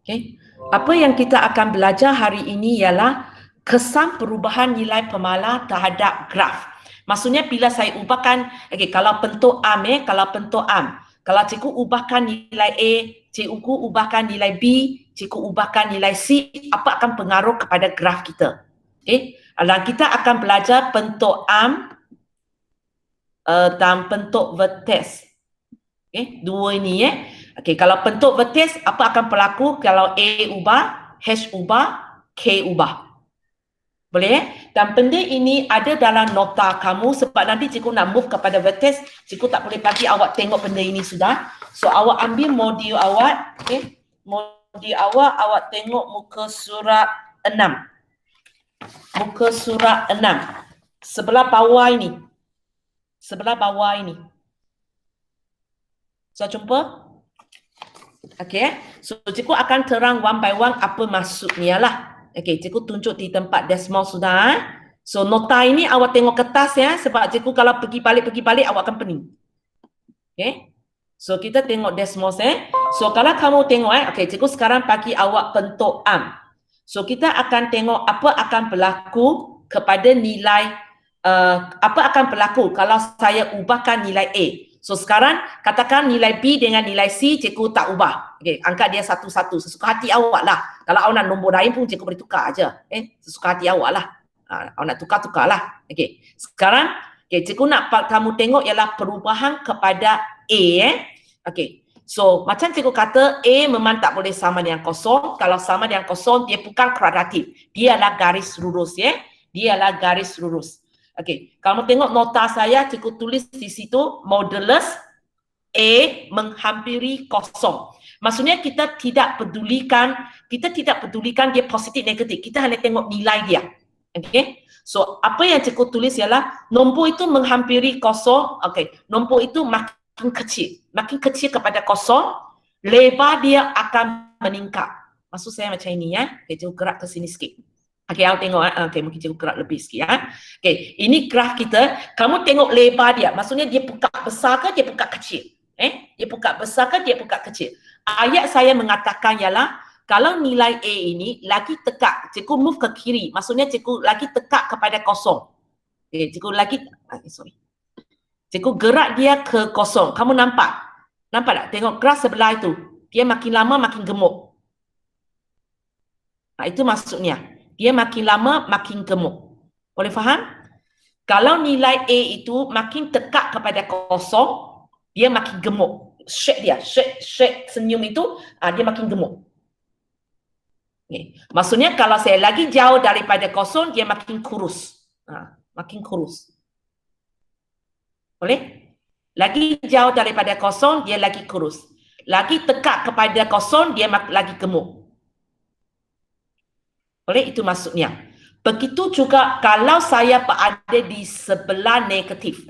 Okay. Apa yang kita akan belajar hari ini ialah kesan perubahan nilai pemala terhadap graf. Maksudnya bila saya ubahkan, okay, kalau bentuk am, kalau bentuk am, kalau cikgu ubahkan nilai A, cikgu ubahkan nilai B, cikgu ubahkan nilai C, apa akan pengaruh kepada graf kita? Okay. Dan kita akan belajar bentuk am dan bentuk vertex. Okay, dua ini Okay, kalau bentuk vertex, apa akan berlaku kalau A ubah, H ubah, K ubah? Boleh? Dan benda ini ada dalam nota kamu sebab nanti cikgu nak move kepada vertex, cikgu tak boleh bagi awak tengok benda ini sudah. So, awak ambil modul awak, okay? Modul awak tengok muka surat 6. Muka surat 6. Sebelah bawah ini. Sebelah bawah ini. So, jumpa? Okay, so cikgu akan terang one by one apa maksudnya lah. Okay, cikgu tunjuk di tempat decimal sudah. So nota ini awak tengok kertas ya, sebab cikgu kalau pergi balik awak akan pening. Okay, so kita tengok decimal So kalau kamu tengok okay, cikgu sekarang bagi awak bentuk am. So kita akan tengok apa akan berlaku kepada nilai, apa akan berlaku kalau saya ubahkan nilai A. So sekarang katakan nilai B dengan nilai C cikgu tak ubah. Okey, angkat dia satu-satu sesuka hati awak lah. Kalau awak nak nombor lain pun cikgu boleh tukar aja. Sesuka hati awak lah. Awak nak tukarlah. Okey. Sekarang cikgu nak kamu tengok ialah perubahan kepada A Okey. So macam cikgu kata A memang tak boleh sama dengan kosong. Kalau sama dengan kosong dia bukan kuadratik. Dia adalah garis lurus Dia adalah garis lurus. Okey, kalau tengok nota saya, cikgu tulis di situ modulus A menghampiri kosong. Maksudnya kita tidak pedulikan dia positif negatif. Kita hanya tengok nilai dia. Okey. So apa yang cikgu tulis ialah nombor itu menghampiri kosong. Okey, nombor itu makin kecil kepada kosong, lebar dia akan meningkat. Maksud saya macam ini ya. Okey, cikgu gerak ke sini sikit. Okey, awak tengok. Okey, mungkin cikgu gerak lebih sikit ya. Okey, ini graf kita. Kamu tengok lebar dia. Maksudnya dia buka besar ke dia buka kecil? Dia buka besar ke dia buka kecil? Ayat saya mengatakan ialah kalau nilai A ini lagi tekak, cikgu move ke kiri. Maksudnya cikgu lagi tekak kepada kosong. Okey, cikgu lagi cikgu gerak dia ke kosong. Kamu nampak? Nampak tak? Tengok graf sebelah itu. Dia makin lama makin gemuk. Itu maksudnya. Dia makin lama makin gemuk. Boleh faham? Kalau nilai A itu makin tekak kepada kosong, dia makin gemuk. Shape senyum itu, dia makin gemuk. Okay. Maksudnya kalau saya lagi jauh daripada kosong, dia makin kurus. Makin kurus. Boleh? Lagi jauh daripada kosong, dia lagi kurus. Lagi tekak kepada kosong, dia lagi gemuk. Boleh? Itu maksudnya. Begitu juga kalau saya berada di sebelah negatif.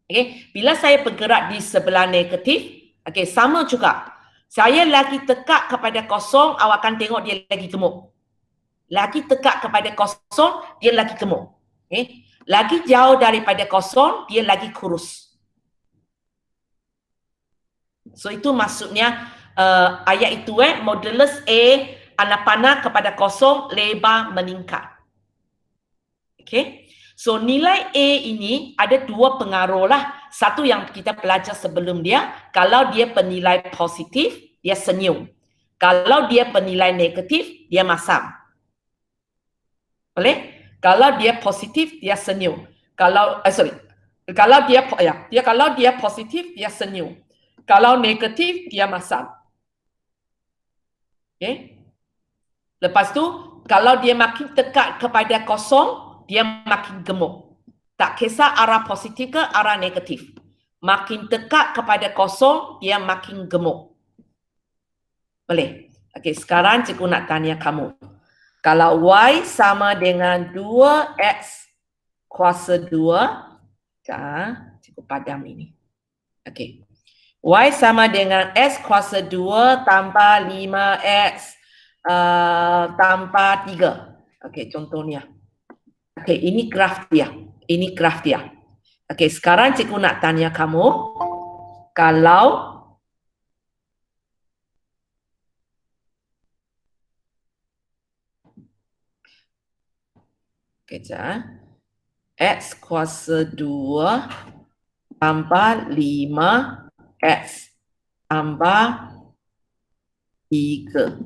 Okay. Bila saya bergerak di sebelah negatif, okay, sama juga. Saya lagi tekak kepada kosong, awak akan tengok dia lagi gemuk. Lagi tekak kepada kosong, dia lagi gemuk. Okay. Lagi jauh daripada kosong, dia lagi kurus. So itu maksudnya ayat itu modulus A anak panah kepada kosong, lebar meningkat. Okay. So nilai A ini ada dua pengaruh lah. Satu yang kita belajar sebelum dia, kalau dia bernilai positif, dia senyum. Kalau dia bernilai negatif, dia masam. Boleh? Kalau dia positif, dia senyum. Kalau dia positif, dia senyum. Kalau negatif, dia masam. Okay. Lepas tu, kalau dia makin dekat kepada kosong, dia makin gemuk. Tak kisah arah positif ke arah negatif. Makin dekat kepada kosong, dia makin gemuk. Boleh? Okey, sekarang cikgu nak tanya kamu. Kalau Y sama dengan 2X kuasa 2, cikgu padam ini. Okey. Y sama dengan X kuasa 2 tambah 5X tambah 3. Okey, contohnya. Okey, ini graf dia. Ini graf dia. Okey, sekarang cikgu nak tanya kamu, kalau Kejap. X kuasa 2 tambah 5 X tambah 3.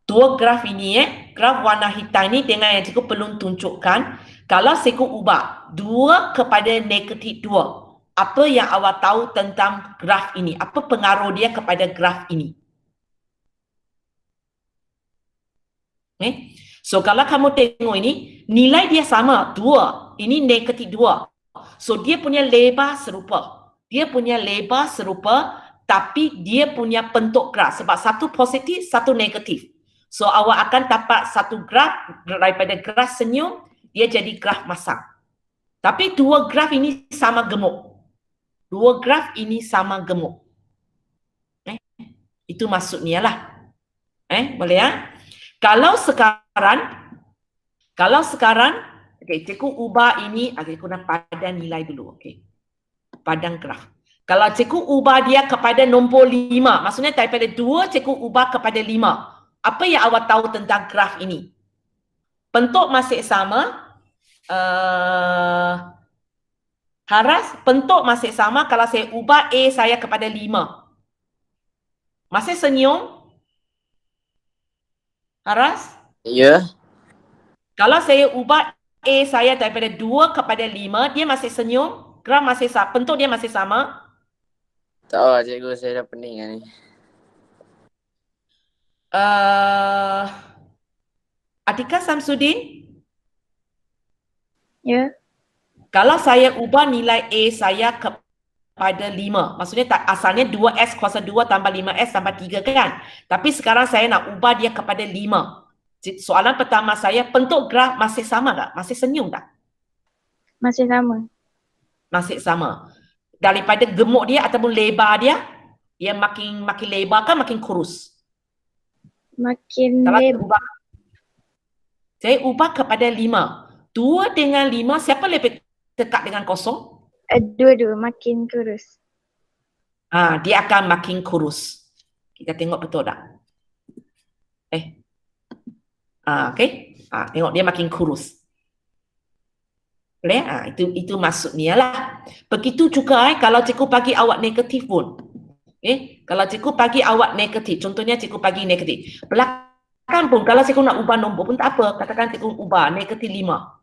Dua graf ini graf warna hitam ini dengan yang cikgu perlu tunjukkan, kalau cikgu ubah 2 kepada negatif 2, apa yang awak tahu tentang graf ini? Apa pengaruh dia kepada graf ini? So kalau kamu tengok ini, nilai dia sama, 2. Ini negatif 2. So dia punya lebar serupa. Dia punya lebar serupa, tapi dia punya bentuk graf. Sebab satu positif, satu negatif. So awak akan dapat satu graf, daripada graf senyum, dia jadi graf masam. Tapi dua graf ini sama gemuk. Dua graf ini sama gemuk. Itu maksudnya lah. Boleh ya? Kalau sekarang, okay, cikgu ubah ini, cikgu nak padan nilai dulu, okay. Padan graf. Kalau cikgu ubah dia kepada nombor 5, maksudnya daripada 2 cikgu ubah kepada 5. Apa yang awak tahu tentang graf ini? Bentuk masih sama. Haras, bentuk masih sama kalau saya ubah A saya kepada 5. Masih senyum? Haras? Ya. Kalau saya ubah A saya daripada 2 kepada 5, dia masih senyum? Graf masih sama, bentuk dia masih sama? Tak tahu cikgu, saya dah pening ni. Atika Samsudin? Ya. Kalau saya ubah nilai A saya kepada 5, maksudnya asalnya 2S kuasa 2 tambah 5S tambah 3 kan? Tapi sekarang saya nak ubah dia kepada 5. Soalan pertama saya, bentuk graf masih sama tak? Masih senyum tak? Masih sama. Masih sama. Daripada gemuk dia ataupun lebar dia, dia makin lebar kan makin kurus? Makin Kalau lebar. saya ubah kepada 5. 2 dengan 5, siapa lebih dekat dengan kosong? Dua-dua makin kurus. Dia akan makin kurus. Kita tengok betul tak? Okay. Tengok dia makin kurus. Boleh? Itu maksudnya lah. Begitu juga kalau cikgu bagi awak negatif pun. Kalau cikgu bagi awak negatif, contohnya cikgu bagi negatif. Belakang pun kalau cikgu nak ubah nombor pun tak apa. Katakan cikgu ubah negatif 5.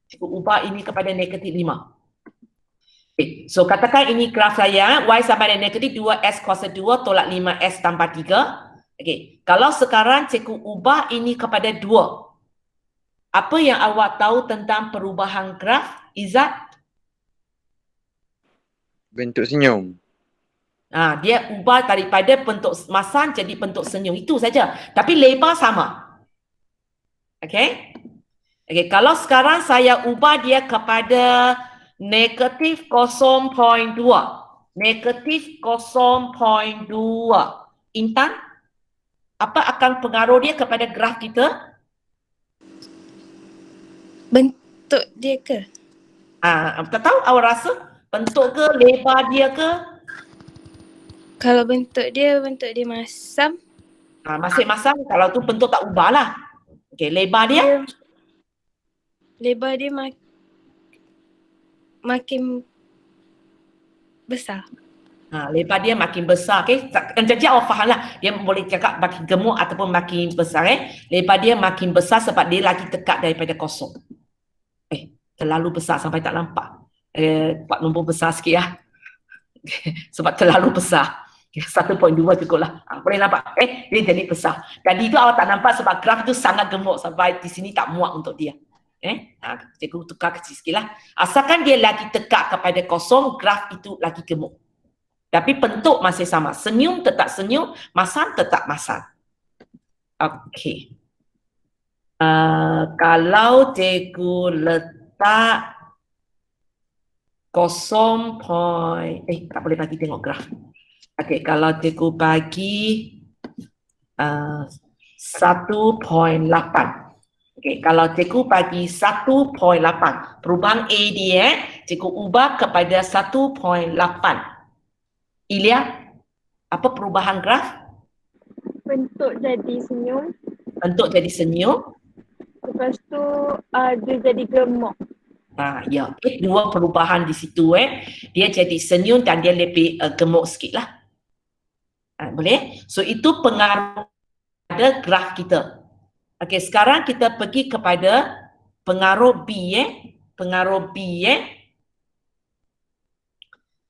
Cikgu ubah ini kepada negatif 5. So katakan ini graf saya, Y sama dengan negatif 2S kuasa 2 tolak 5S tambah 3. Kalau sekarang cikgu ubah ini kepada 2. Apa yang awak tahu tentang perubahan graf, Izzat? Bentuk senyum. Dia ubah daripada bentuk masam jadi bentuk senyum. Itu saja. Tapi lebar sama. Okay, kalau sekarang saya ubah dia kepada negatif 0.2. Negatif 0.2. Intan, apa akan pengaruh dia kepada graf kita? Bentuk dia ke? Tak tahu awak rasa? Bentuk ke? Lebar dia ke? Kalau bentuk dia masam. Masih masam, kalau tu bentuk tak ubah lah. Lebar dia? Lebar dia makin besar. Lebar dia makin besar. Jadi awak faham lah. Dia boleh cakap makin gemuk ataupun makin besar. Lebar dia makin besar sebab dia lagi dekat daripada kosong. Terlalu besar sampai tak nampak. Buat nombor besar sikit lah. Sebab terlalu besar. 1.2 cukup lah. Boleh nampak? Dia jadi besar. Tadi itu awak tak nampak sebab graf itu sangat gemuk sampai di sini tak muat untuk dia. Cikgu tukar kecil sikit lah. Asalkan dia lagi dekat kepada kosong, graf itu lagi gemuk. Tapi bentuk masih sama. Senyum tetap senyum, masam tetap masam. Okey. Kalau cikgu letak 0. Tak boleh bagi tengok graf. Okey, kalau cikgu bagi 1.8. Okey, kalau cikgu bagi 1.8, perubahan A dia, cikgu ubah kepada 1.8. Ilya, apa perubahan graf? Bentuk jadi senyum. bentuk jadi senyum. Lepas tu dia jadi gemuk. Ya, dua perubahan di situ Dia jadi senyum dan dia lebih gemuk sikit lah. Boleh? So itu pengaruh pada graf kita. Okey, sekarang kita pergi kepada pengaruh B Pengaruh B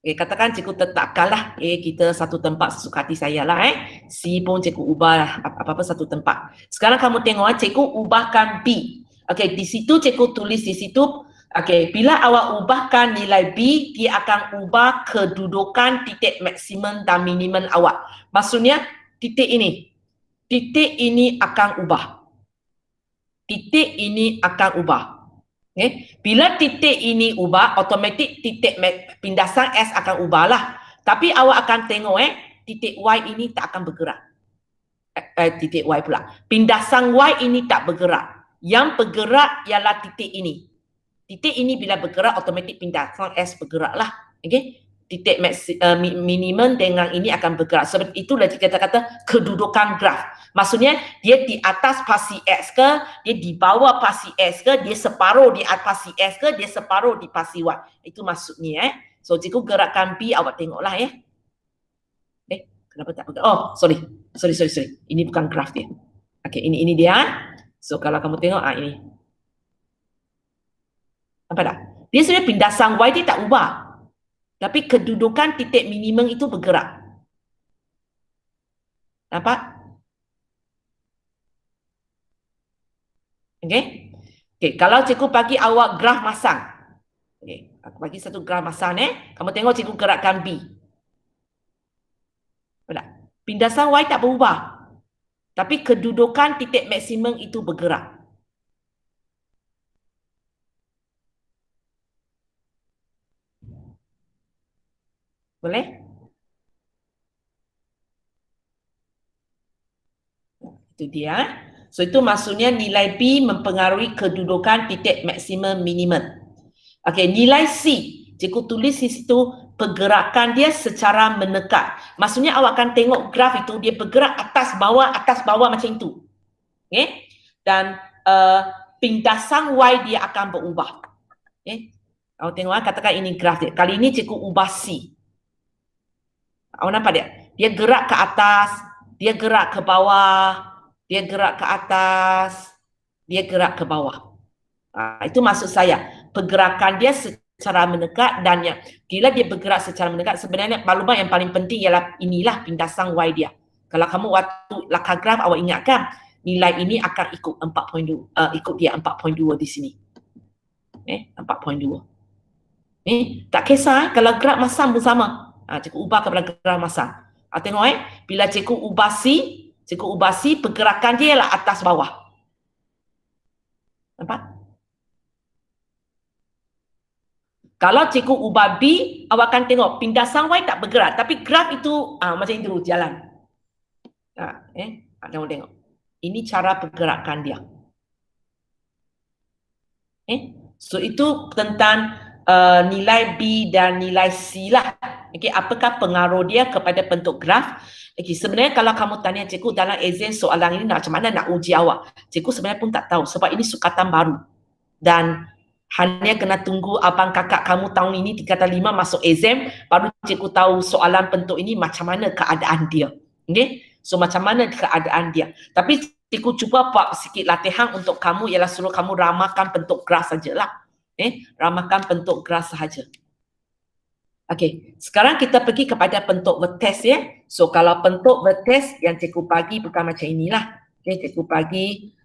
katakan cikgu tetapkanlah kita satu tempat sesuka hati saya lah C pun cikgu ubah lah, apa-apa satu tempat. Sekarang kamu tengok cikgu ubahkan B. Okey, di situ cikgu tulis di situ. Okey, bila awak ubahkan nilai B, dia akan ubah kedudukan titik maksimum dan minimum awak. Maksudnya titik ini akan ubah. Titik ini akan ubah. Bila titik ini ubah, otomatik titik pindasan S akan ubahlah. Tapi awak akan tengok titik Y ini tak akan bergerak. Titik Y pula. Pindasan Y ini tak bergerak. Yang bergerak ialah titik ini. Titik ini bila bergerak, otomatik pindasan S bergeraklah. Okey? Titik minimum dengan ini akan bergerak. Sebab itulah kita kata kedudukan graf. Maksudnya dia di atas pasi X ke, dia di bawah pasi X ke, dia separuh di atas pasi X ke, dia separuh di pasi Y. Itu maksudnya So cikgu gerakkan B, awak tengoklah kenapa tak bergerak? Oh, sorry. Ini bukan graf dia. Okey, ini dia. So kalau kamu tengok ini. Nampak tak? Dia sebenarnya pindasan Y dia tak ubah. Tapi kedudukan titik minimum itu bergerak. Nampak? Okey. Kalau cikgu bagi awak graf masang. Okey, aku bagi satu graf masang Kamu tengok cikgu gerakkan B. Nampak? Pindasan Y tak berubah. Tapi kedudukan titik maksimum itu bergerak. Boleh? Itu dia. So itu maksudnya nilai B mempengaruhi kedudukan titik maksimum minimum. Okey, nilai C. Cikgu tulis di situ pergerakan dia secara menekat. Maksudnya awak akan tengok graf itu dia bergerak atas bawah macam itu. Okey? Dan pindasan Y dia akan berubah. Okey? Awak tengok katakan ini graf dia. Kali ini cikgu ubah C. Awak nampak dia? Dia gerak ke atas, dia gerak ke bawah, dia gerak ke atas, dia gerak ke bawah. Itu maksud saya. Pergerakan dia secara mendekat dan bila dia bergerak secara mendekat, sebenarnya maklumat yang paling penting ialah inilah pindasan Y dia. Kalau kamu waktu lakar graf awak ingatkan, nilai ini akan ikut 4.2, ikut dia 4.2 di sini. 4.2. Tak kisah kalau graf masam pun sama. Cikgu ubah kepada graf masam. Tengok bila cikgu ubah C, pergerakan dia ialah atas bawah. Nampak? Kalau cikgu ubah B, awak akan tengok pindasan Y tak bergerak. Tapi graf itu macam itu jalan. Tengok. Ini cara pergerakan dia. So itu tentang nilai B dan nilai C lah. Apakah pengaruh dia kepada bentuk graf? Sebenarnya kalau kamu tanya cikgu dalam exam soalan ini macam mana nak uji awak, cikgu sebenarnya pun tak tahu sebab ini sukatan baru. Dan hanya kena tunggu abang kakak kamu tahun ini 3 kata 5 masuk exam, baru cikgu tahu soalan bentuk ini macam mana keadaan dia. So macam mana keadaan dia. Tapi cikgu cuba buat sikit latihan untuk kamu ialah suruh kamu ramalkan bentuk graf sajalah. Ramalkan bentuk graf sahaja. Okey, sekarang kita pergi kepada bentuk vertex So kalau bentuk vertex yang cikgu bagi bukan macam inilah. Cikgu bagi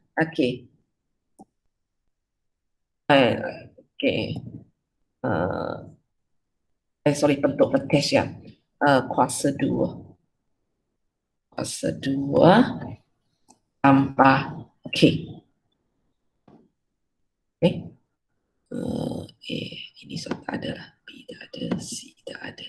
bentuk vertex kuasa 2. Kuasa 2 tambah ini tak ada lah. B tak ada, C tak ada.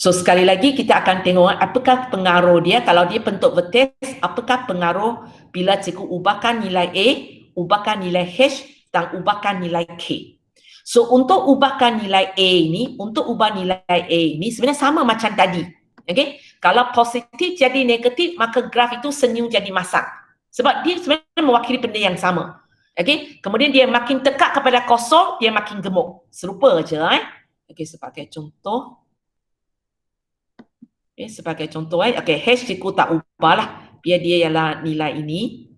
So sekali lagi kita akan tengok apakah pengaruh dia kalau dia bentuk vertex, apakah pengaruh bila cikgu ubahkan nilai A, ubahkan nilai H dan ubahkan nilai K. So untuk ubahkan nilai A ini, untuk ubah nilai A ini sebenarnya sama macam tadi. Okey, kalau positif jadi negatif, maka graf itu senyum jadi masam. Sebab dia sebenarnya mewakili benda yang sama. Okey, kemudian dia makin dekat kepada kosong, dia makin gemuk. Serupa je Okey, sebagai contoh. Okey, sebagai contoh okey, hash cikgu tak ubahlah. Biar dia ialah nilai ini.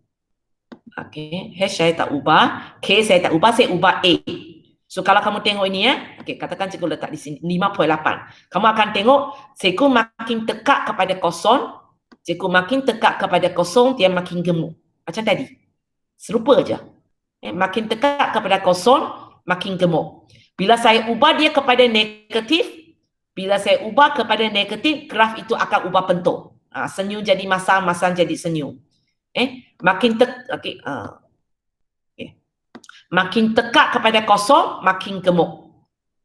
Okey, hash saya tak ubah, K saya tak ubah, saya ubah A. So kalau kamu tengok ini okey, katakan cikgu letak di sini 5.8. Kamu akan tengok cikgu makin dekat kepada kosong, cikgu makin dekat kepada kosong, dia makin gemuk. Macam tadi. Serupa je. Makin dekat kepada kosong, makin gemuk. Bila saya ubah dia kepada negatif, graf itu akan ubah bentuk. Senyum jadi masam, masam jadi senyum. Makin okey, makin dekat kepada kosong, makin gemuk.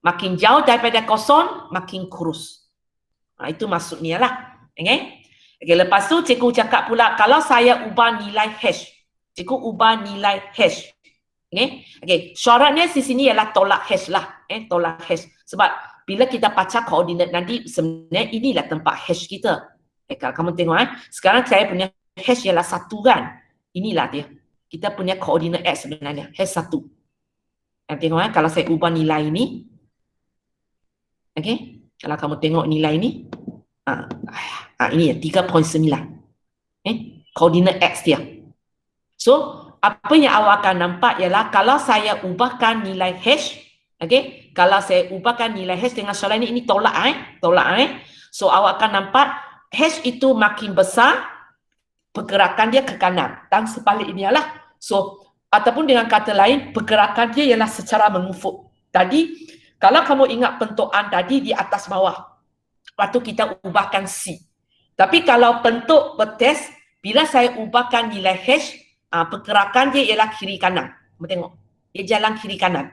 Makin jauh daripada kosong, makin kurus. Itu maksudnya lah. Okay, lepas tu cikgu cakap pula, kalau saya ubah nilai hash, cikgu ubah nilai hash. Okay, syaratnya di sini ialah tolak hash lah. Tolak hash. Sebab bila kita baca koordinat nanti, sebenarnya inilah tempat hash kita. Kalau kamu tengok sekarang saya punya hash ialah 1 kan. Inilah dia. Kita punya koordinat X sebenarnya, hash 1. Tengok kalau saya ubah nilai ini. Okey, kalau kamu tengok nilai ini. Ini ya 3.9. Koordinat X dia. So, apa yang awak akan nampak ialah kalau saya ubahkan nilai hash, okey, kalau saya ubahkan nilai hash dengan soalan ini tolak So, awak akan nampak hash itu makin besar, pergerakan dia ke kanan. Dan sebaliknya lah. So, ataupun dengan kata lain, pergerakan dia ialah secara mengufuk. Tadi, kalau kamu ingat bentukan tadi di atas bawah, waktu kita ubahkan C. Tapi kalau bentuk betes, bila saya ubahkan nilai hash, pergerakan dia ialah kiri kanan. Kamu tengok, dia jalan kiri kanan.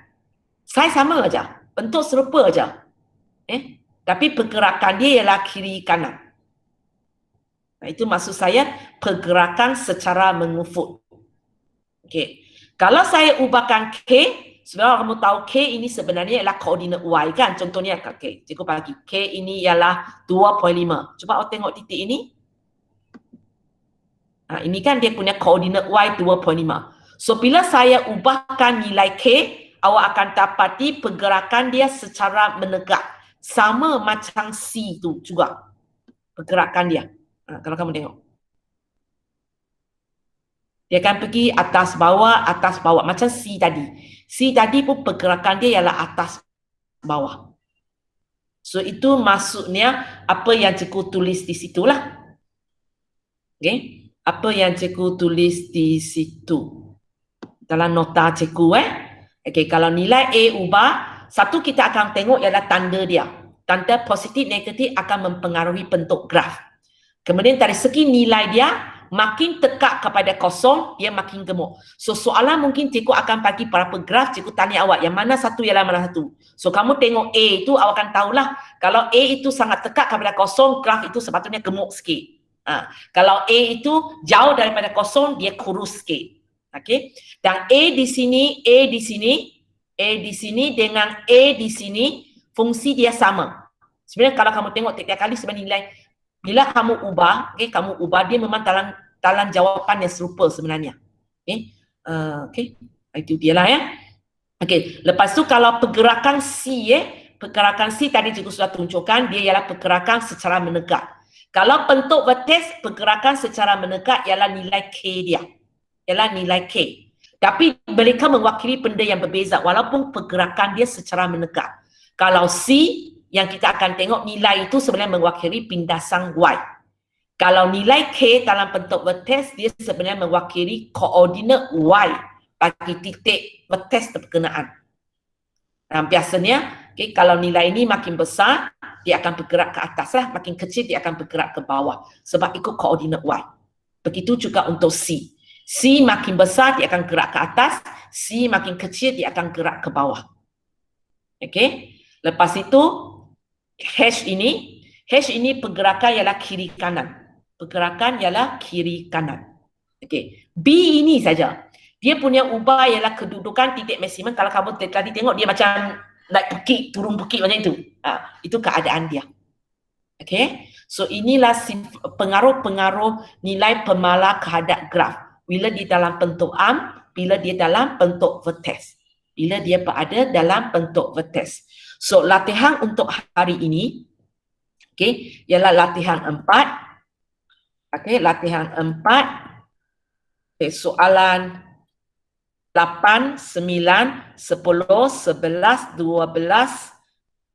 Saya sama aja, bentuk serupa aja. Tapi pergerakan dia ialah kiri kanan. Itu maksud saya pergerakan secara mengufuk. Okey. Kalau saya ubahkan K, sebenarnya kamu tahu K ini sebenarnya ialah koordinat Y kan. Contohnya K. Cikgu bagi K ini ialah 2.5. Cuba awak tengok titik ini. Ini kan dia punya koordinat Y 2.5. So bila saya ubahkan nilai K, awak akan dapati pergerakan dia secara menegak. Sama macam C tu juga. Pergerakan dia. Kalau kamu tengok. Dia akan pergi atas bawah. Macam C tadi. C tadi pun pergerakan dia ialah atas bawah. So itu maksudnya apa yang cikgu tulis di situlah. Okay. Apa yang cikgu tulis di situ. Dalam nota cikgu Okay, kalau nilai A ubah, satu kita akan tengok ialah tanda dia. Tanda positif negatif akan mempengaruhi bentuk graf. Kemudian dari segi nilai dia, makin dekat kepada kosong, dia makin gemuk. So soalan mungkin cikgu akan bagi berapa graf, cikgu tanya awak yang mana satu ialah mana satu. So kamu tengok A itu, awak akan tahulah kalau A itu sangat dekat kepada kosong, graf itu sepatutnya gemuk sikit. Kalau A itu jauh daripada kosong, dia kurus sikit. Okey. Dan A di sini dengan A di sini, fungsi dia sama. Sebenarnya kalau kamu tengok tiap kali sebenarnya nilai, bila kamu ubah, dia memang dalam jawapan yang serupa sebenarnya. Okey, itu dia lah Okey, lepas tu kalau pergerakan C pergerakan C tadi cikgu sudah tunjukkan, dia ialah pergerakan secara menegak. Kalau bentuk vertex, pergerakan secara menegak ialah nilai K dia. Ialah nilai K. Tapi mereka mewakili benda yang berbeza walaupun pergerakan dia secara menegak. Kalau C, yang kita akan tengok nilai itu sebenarnya mewakili pindasan Y. Kalau nilai K dalam bentuk vertex, dia sebenarnya mewakili koordinat Y bagi titik vertex berkenaan. Biasanya, kalau nilai ini makin besar, dia akan bergerak ke atas lah. Makin kecil, dia akan bergerak ke bawah. Sebab ikut koordinat Y. Begitu juga untuk C. C makin besar, dia akan gerak ke atas. C makin kecil, dia akan gerak ke bawah. Okey. Lepas itu, hash ini pergerakan ialah kiri kanan. Pergerakan ialah kiri kanan. Okey. B ini saja. Dia punya ubah ialah kedudukan titik maksimum. Kalau kamu tadi tengok, dia macam naik bukit, turun bukit macam itu. Itu keadaan dia. Okay. So inilah pengaruh-pengaruh nilai pemala kehadap graf. Bila dia dalam bentuk am, bila dia dalam bentuk vertex. Bila dia berada dalam bentuk vertex. So latihan untuk hari ini, okay, ialah latihan 4. Okay, latihan 4. Okay, soalan 8, 9, 10, 11, 12,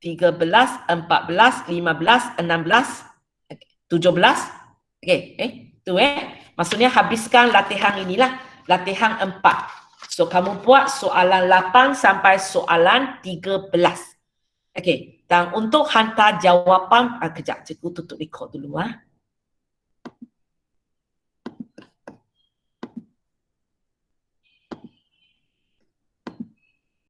13, 14, 15, 16, 17. Okay, maksudnya habiskan latihan inilah, latihan 4. So kamu buat soalan 8 sampai soalan 13. Okay, dan untuk hantar jawapan, kejap cikgu tutup record dulu .